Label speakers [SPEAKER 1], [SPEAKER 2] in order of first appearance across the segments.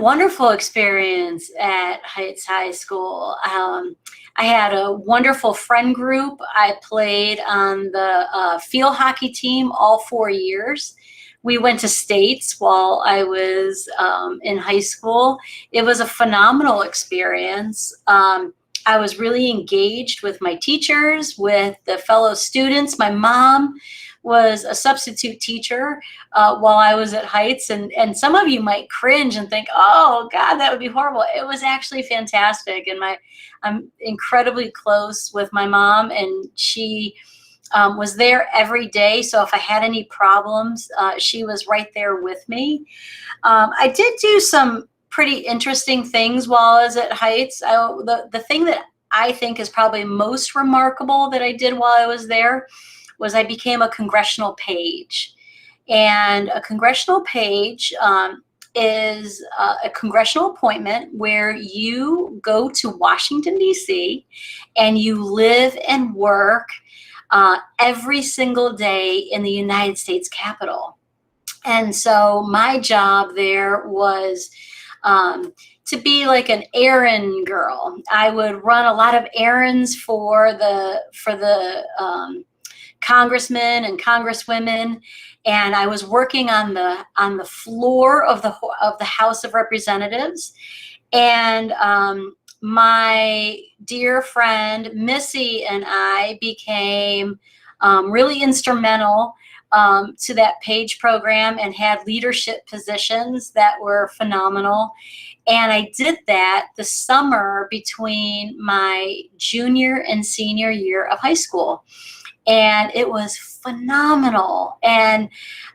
[SPEAKER 1] wonderful experience at Heights High School. I had a wonderful friend group. I played on the field hockey team all 4 years. We went to states while I was in high school. It was a phenomenal experience. I was really engaged with my teachers, with the fellow students. My mom was a substitute teacher while I was at Heights, and some of you might cringe and think, oh God, that would be horrible. It was actually fantastic, and I'm incredibly close with my mom, and she was there every day. So if I had any problems, she was right there with me. I did do some pretty interesting things while I was at Heights. The thing that I think is probably most remarkable that I did while I was there was I became a congressional page. And a congressional page is a congressional appointment where you go to Washington, D.C., and you live and work every single day in the United States Capitol. And so my job there was to be like an errand girl. I would run a lot of errands for the congressmen and congresswomen, and I was working on the floor of the House of Representatives. And my dear friend Missy and I became really instrumental to that page program and had leadership positions that were phenomenal. And I did that the summer between my junior and senior year of high school. And it was phenomenal. And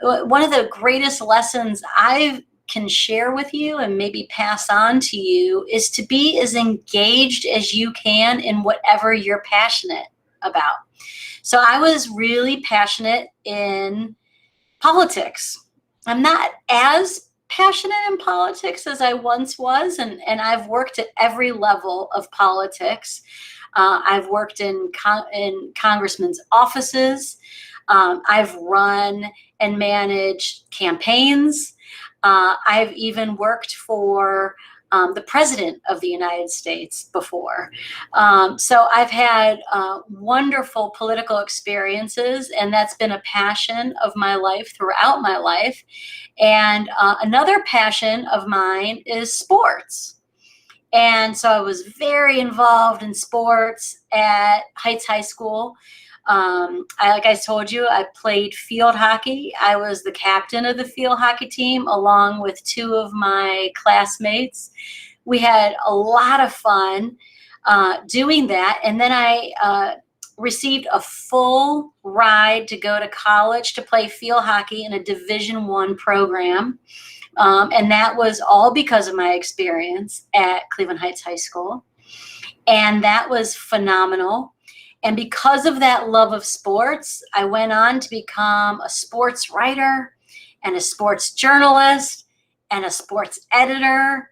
[SPEAKER 1] one of the greatest lessons I can share with you and maybe pass on to you is to be as engaged as you can in whatever you're passionate about. So I was really passionate in politics. I'm not as passionate in politics as I once was, and I've worked at every level of politics. I've worked in congressmen's offices. I've run and managed campaigns. I've even worked for the President of the United States before. So I've had wonderful political experiences, and that's been a passion of my life throughout my life. And another passion of mine is sports. And so I was very involved in sports at Heights High School. Like I told you, I played field hockey. I was the captain of the field hockey team along with two of my classmates. We had a lot of fun doing that. And then I received a full ride to go to college to play field hockey in a Division I program. And that was all because of my experience at Cleveland Heights High School. And that was phenomenal. And because of that love of sports, I went on to become a sports writer and a sports journalist and a sports editor.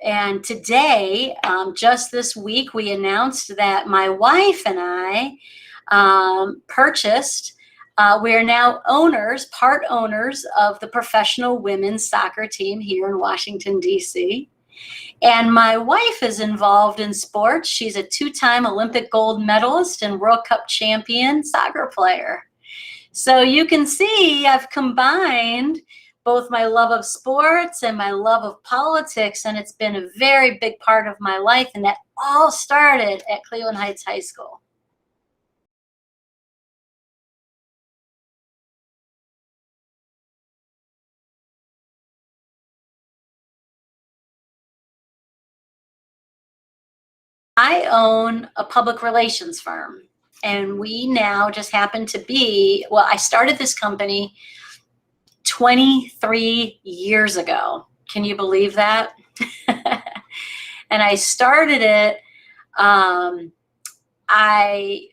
[SPEAKER 1] And today, just this week, we announced that my wife and I purchased we are now part owners of the professional women's soccer team here in Washington, D.C. And my wife is involved in sports. She's a 2-time Olympic gold medalist and World Cup champion soccer player. So you can see I've combined both my love of sports and my love of politics, and it's been a very big part of my life, and that all started at Cleveland Heights High School. I own a public relations firm, and we now just happen to be, well, I started this company 23 years ago. Can you believe that? And I started it,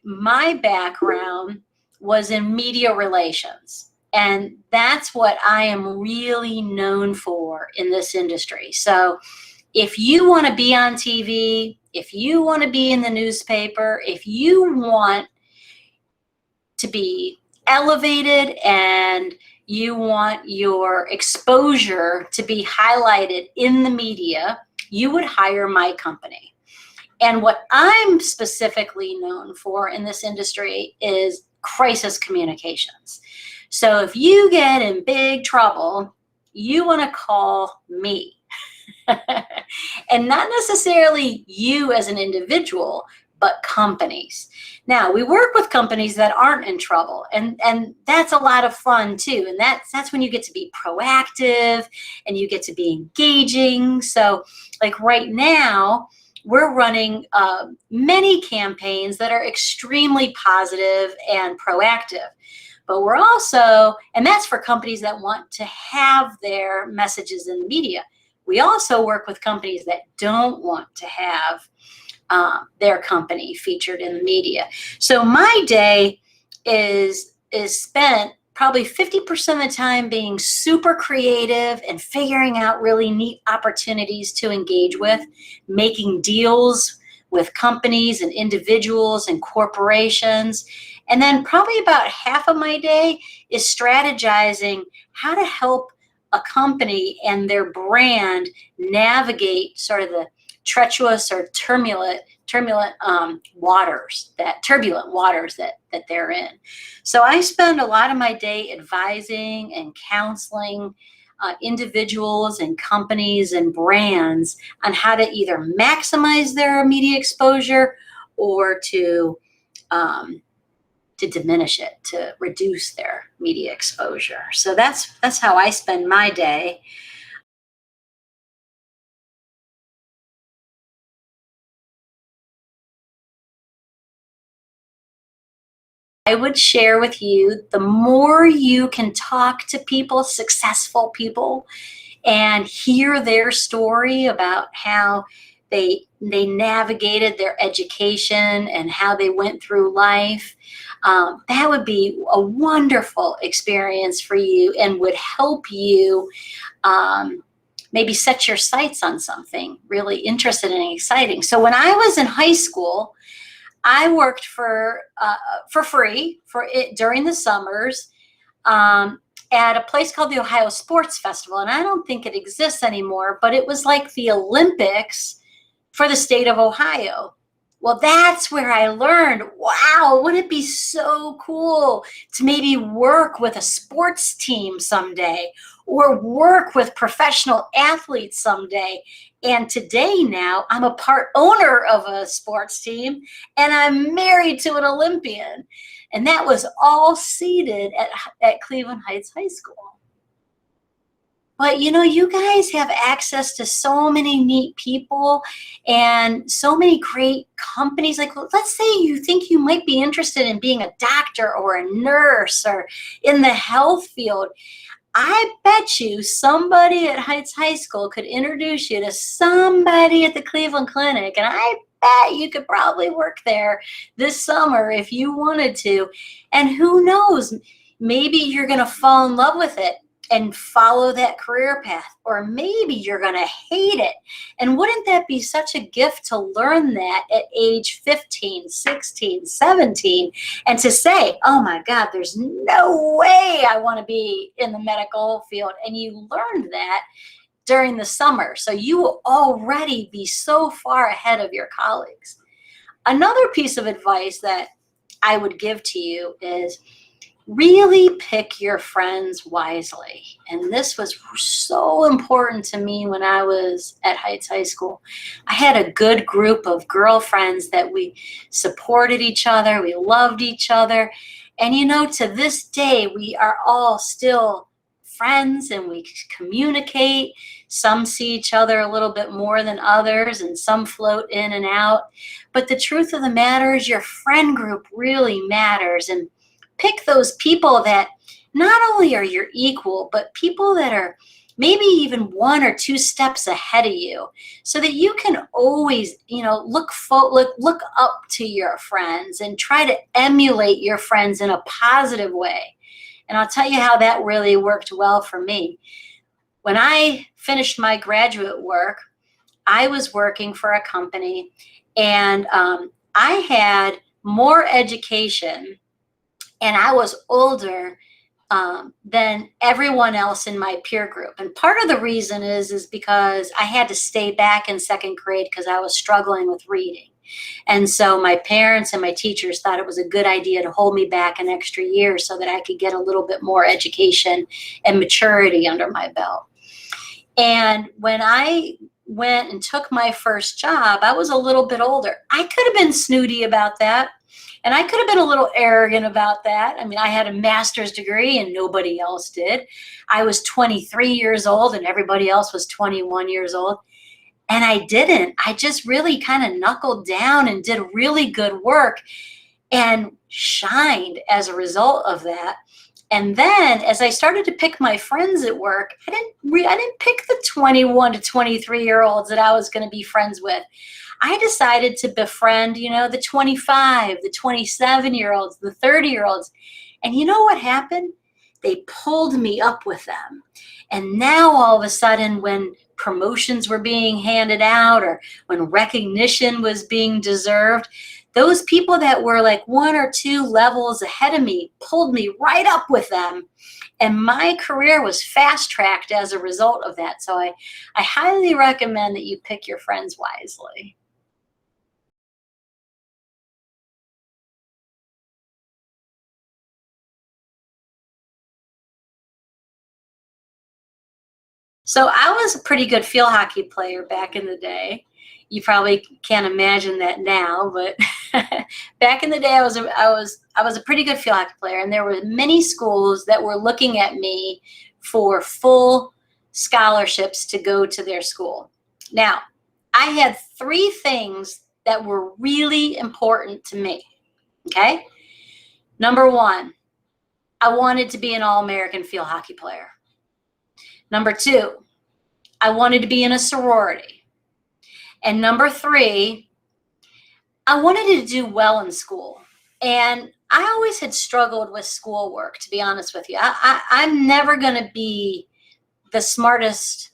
[SPEAKER 1] my background was in media relations. And that's what I am really known for in this industry. So if you want to be on TV, if you want to be in the newspaper, if you want to be elevated and you want your exposure to be highlighted in the media, you would hire my company. And what I'm specifically known for in this industry is crisis communications. So if you get in big trouble, you want to call me. And not necessarily you as an individual, but companies. Now, we work with companies that aren't in trouble, and that's a lot of fun too. And that's when you get to be proactive and you get to be engaging. So like right now, we're running many campaigns that are extremely positive and proactive. But we're also, and that's for companies that want to have their messages in the media. We also work with companies that don't want to have their company featured in the media. So my day is spent probably 50% of the time being super creative and figuring out really neat opportunities to engage with, making deals with companies and individuals and corporations. And then probably about half of my day is strategizing how to help a company and their brand navigate sort of the treacherous or turbulent waters that they're in. So I spend a lot of my day advising and counseling individuals and companies and brands on how to either maximize their media exposure or to diminish it, to reduce their media exposure. So that's how I spend my day. I would share with you, the more you can talk to people, successful people, and hear their story about how they navigated their education and how they went through life, that would be a wonderful experience for you and would help you maybe set your sights on something really interesting and exciting. So when I was in high school, I worked for free during the summers at a place called the Ohio Sports Festival. And I don't think it exists anymore, but it was like the Olympics for the state of Ohio. Well, that's where I learned, wow, wouldn't it be so cool to maybe work with a sports team someday or work with professional athletes someday. And today now I'm a part owner of a sports team and I'm married to an Olympian. And that was all seated at Cleveland Heights High School. But you guys have access to so many neat people and so many great companies. Like, let's say you think you might be interested in being a doctor or a nurse or in the health field. I bet you somebody at Heights High School could introduce you to somebody at the Cleveland Clinic. And I bet you could probably work there this summer if you wanted to. And who knows, maybe you're going to fall in love with it and follow that career path, or maybe you're going to hate it. And wouldn't that be such a gift to learn that at age 15, 16, 17, and to say, oh my God, there's no way I want to be in the medical field. And you learned that during the summer. So you will already be so far ahead of your colleagues. Another piece of advice that I would give to you is really pick your friends wisely. And this was so important to me when I was at Heights High School. I had a good group of girlfriends that we supported each other, we loved each other. And to this day, we are all still friends and we communicate. Some see each other a little bit more than others and some float in and out. But the truth of the matter is your friend group really matters. And pick those people that not only are your equal, but people that are maybe even 1 or 2 steps ahead of you, so that you can always, look up to your friends and try to emulate your friends in a positive way. And I'll tell you how that really worked well for me. When I finished my graduate work, I was working for a company, and I had more education and I was older than everyone else in my peer group. And part of the reason is because I had to stay back in second grade because I was struggling with reading. And so my parents and my teachers thought it was a good idea to hold me back an extra year so that I could get a little bit more education and maturity under my belt. And when I went and took my first job, I was a little bit older. I could have been snooty about that. And I could have been a little arrogant about that. I mean, I had a master's degree and nobody else did. I was 23 years old and everybody else was 21 years old. And I didn't. I just really kind of knuckled down and did really good work and shined as a result of that. And then as I started to pick my friends at work, I didn't pick the 21 to 23-year-olds that I was going to be friends with. I decided to befriend, the 25, the 27-year-olds, the 30-year-olds. And you know what happened? They pulled me up with them. And now all of a sudden, when promotions were being handed out or when recognition was being deserved, those people that were like 1 or 2 levels ahead of me pulled me right up with them. And my career was fast-tracked as a result of that. So I highly recommend that you pick your friends wisely. So I was a pretty good field hockey player back in the day. You probably can't imagine that now, but back in the day, I was a pretty good field hockey player, and there were many schools that were looking at me for full scholarships to go to their school. Now, I had 3 things that were really important to me. Okay, number 1, I wanted to be an All-American field hockey player. Number 2, I wanted to be in a sorority. And number 3, I wanted to do well in school. And I always had struggled with schoolwork, to be honest with you. I'm never going to be the smartest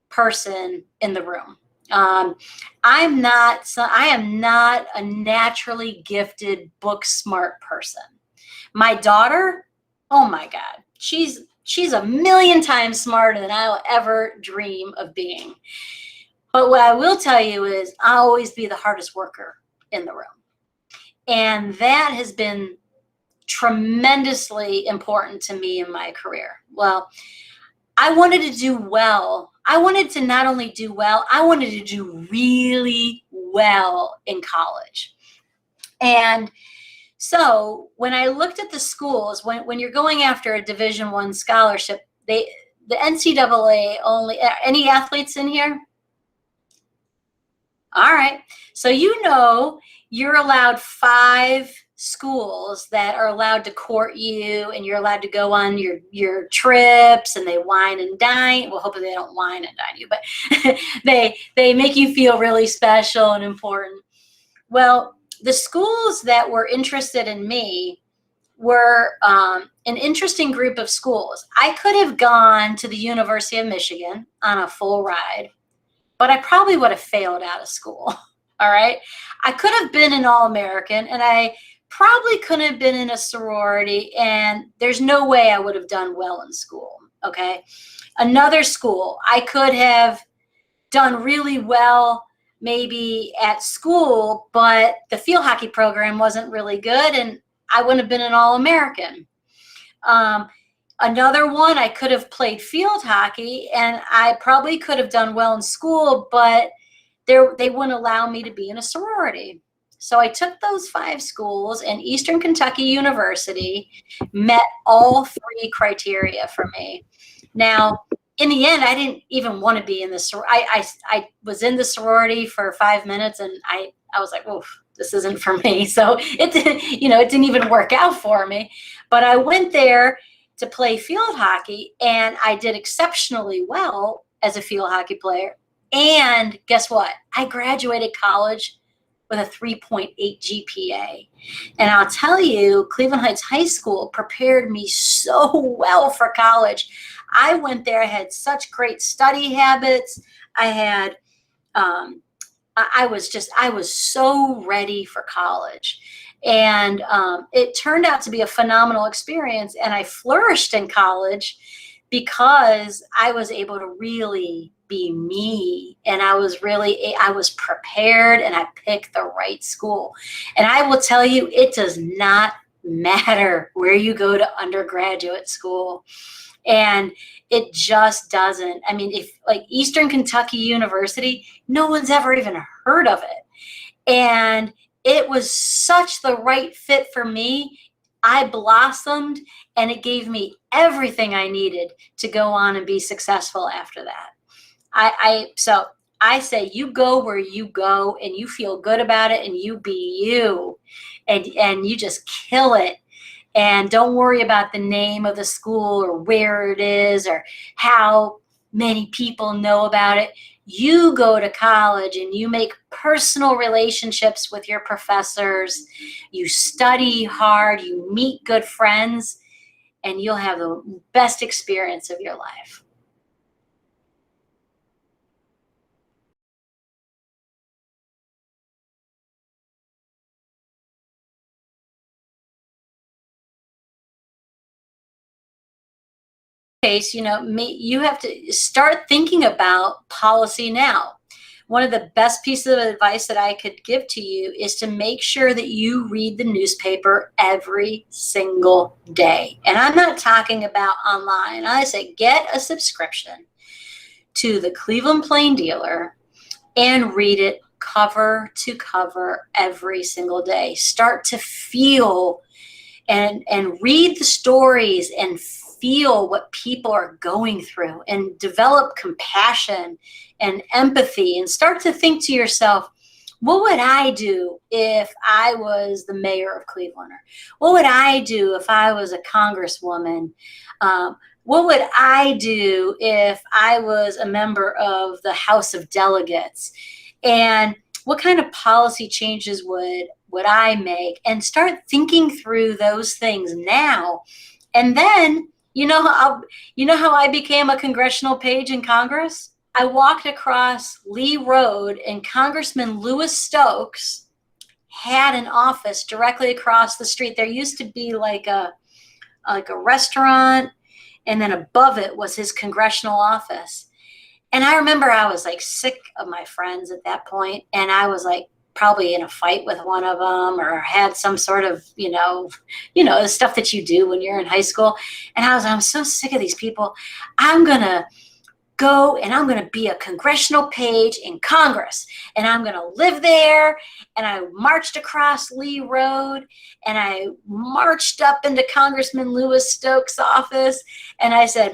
[SPEAKER 1] person in the room. I am not a naturally gifted book smart person. My daughter, oh my God, she's a million times smarter than I'll ever dream of being. But what I will tell you is I'll always be the hardest worker in the room. And that has been tremendously important to me in my career. Well, I wanted to do well. I wanted to not only do well, I wanted to do really well in college. And so when I looked at the schools, when you're going after a Division I scholarship, the NCAA only, any athletes in here? All right. So you're allowed 5 schools that are allowed to court you, and you're allowed to go on your trips, and they wine and dine. Well, hopefully they don't wine and dine you, but they make you feel really special and important. Well, the schools that were interested in me were an interesting group of schools. I could have gone to the University of Michigan on a full ride, but I probably would have failed out of school. All right. I could have been an All-American, and I probably couldn't have been in a sorority, and there's no way I would have done well in school. Okay. Another school, I could have done really well maybe at school, but the field hockey program wasn't really good, and I wouldn't have been an All-American. Another one, I could have played field hockey, and I probably could have done well in school, but they wouldn't allow me to be in a sorority. So I took those 5 schools, and Eastern Kentucky University met all 3 criteria for me. Now, in the end, I didn't even want to be in the sorority. I was in the sorority for 5 minutes, and I was like, "Oof, this isn't for me." So it didn't even work out for me. But I went there to play field hockey, and I did exceptionally well as a field hockey player. And guess what? I graduated college with a 3.8 GPA. And I'll tell you, Cleveland Heights High School prepared me so well for college. I went there, I had such great study habits. I had, I was so ready for college. And it turned out to be a phenomenal experience. And I flourished in college because I was able to really be me. And I was prepared, and I picked the right school. And I will tell you, it does not matter where you go to undergraduate school. And it just doesn't. I mean, if like Eastern Kentucky University, no one's ever even heard of it. And it was such the right fit for me. I blossomed, and it gave me everything I needed to go on and be successful after that. So I say, you go where you go, and you feel good about it, and you be you, and you just kill it. And don't worry about the name of the school or where it is or how many people know about it. You go to college and you make personal relationships with your professors. You study hard, you meet good friends, and you'll have the best experience of your life. Case, you have to start thinking about policy now. One of the best pieces of advice that I could give to you is to make sure that you read the newspaper every single day. And I'm not talking about online. I say get a subscription to the Cleveland Plain Dealer and read it cover to cover every single day. Start to feel and read the stories and feel what people are going through, and develop compassion and empathy, and start to think to yourself, what would I do if I was the mayor of Cleveland? Or what would I do if I was a congresswoman? What would I do if I was a member of the House of Delegates? And what kind of policy changes would I make? And start thinking through those things now. And then, you know how I became a congressional page in Congress? I walked across Lee Road, and Congressman Louis Stokes had an office directly across the street. There used to be like a restaurant, and then above it was his congressional office. And I remember I was like sick of my friends at that point, and I was like probably in a fight with one of them, or had some sort of, the stuff that you do when you're in high school. And I'm so sick of these people. I'm going to go and I'm going to be a congressional page in Congress, and I'm going to live there. And I marched across Lee Road, and I marched up into Congressman Louis Stokes' office, and I said,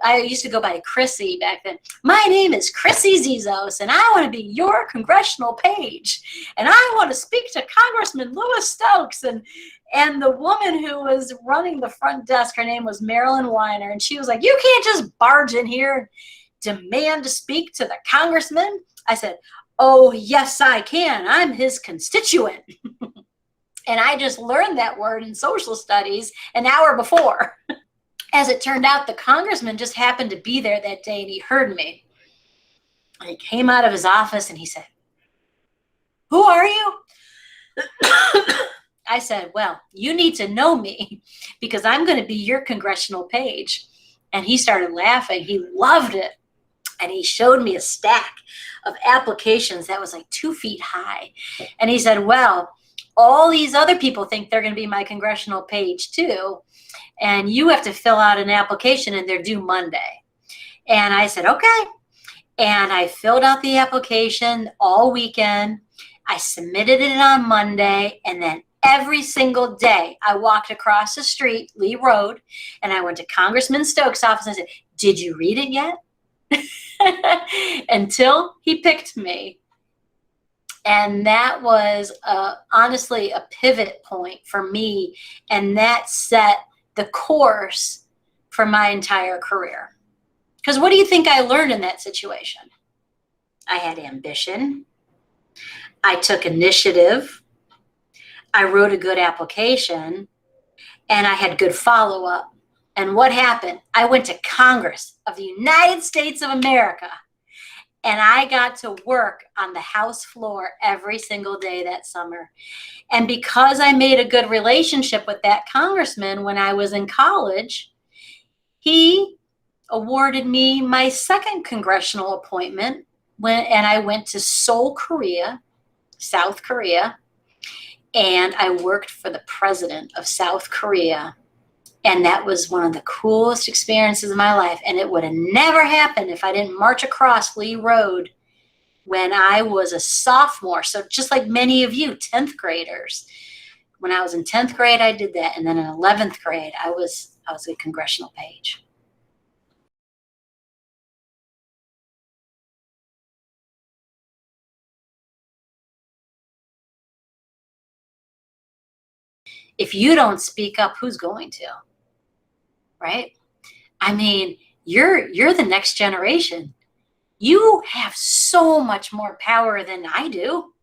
[SPEAKER 1] I used to go by Chryssy back then. My name is Chryssa Zizos, and I want to be your congressional page. And I want to speak to Congressman Louis Stokes. And the woman who was running the front desk, her name was Marilyn Weiner, and she was like, you can't just barge in here and demand to speak to the congressman. I said, oh, yes, I can. I'm his constituent. And I just learned that word in social studies an hour before. As it turned out, the congressman just happened to be there that day, and he heard me. And he came out of his office and he said, who are you? I said, well, you need to know me because I'm going to be your congressional page. And he started laughing. He loved it. And he showed me a stack of applications that was like 2 feet high. And he said, well, all these other people think they're going to be my congressional page too. And you have to fill out an application, and they're due Monday. And I said, okay. And I filled out the application all weekend. I submitted it on Monday. And then every single day I walked across the street, Lee Road, and I went to Congressman Stokes' office and I said, did you read it yet? Until he picked me. And that was honestly a pivot point for me. And that set the course for my entire career. Because what do you think I learned in that situation? I had ambition. I took initiative. I wrote a good application, and I had good follow-up. And what happened? I went to Congress of the United States of America, And I got to work on the House floor every single day that summer. And because I made a good relationship with that congressman when I was in college, he awarded me my second congressional appointment and I went to Seoul, Korea, South Korea, and I worked for the president of South Korea. And that was one of the coolest experiences of my life. And it would have never happened if I didn't march across Lee Road when I was a sophomore. So just like many of you, 10th graders. When I was in 10th grade, I did that. And then in 11th grade, I was a congressional page. If you don't speak up, who's going to? Right? I mean, you're the next generation. You have so much more power than I do.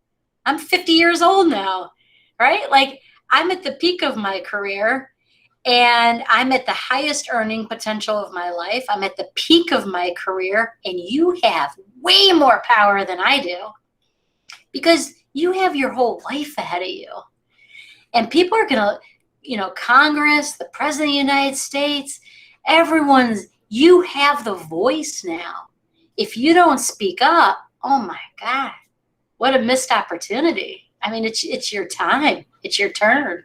[SPEAKER 1] I'm 50 years old now, right? Like I'm at the peak of my career and I'm at the highest earning potential of my life. I'm at the peak of my career and you have way more power than I do because you have your whole life ahead of you. And people are going to, Congress, the president of the United States, you have the voice now. If you don't speak up, oh my God, what a missed opportunity. I mean, it's your time. It's your turn.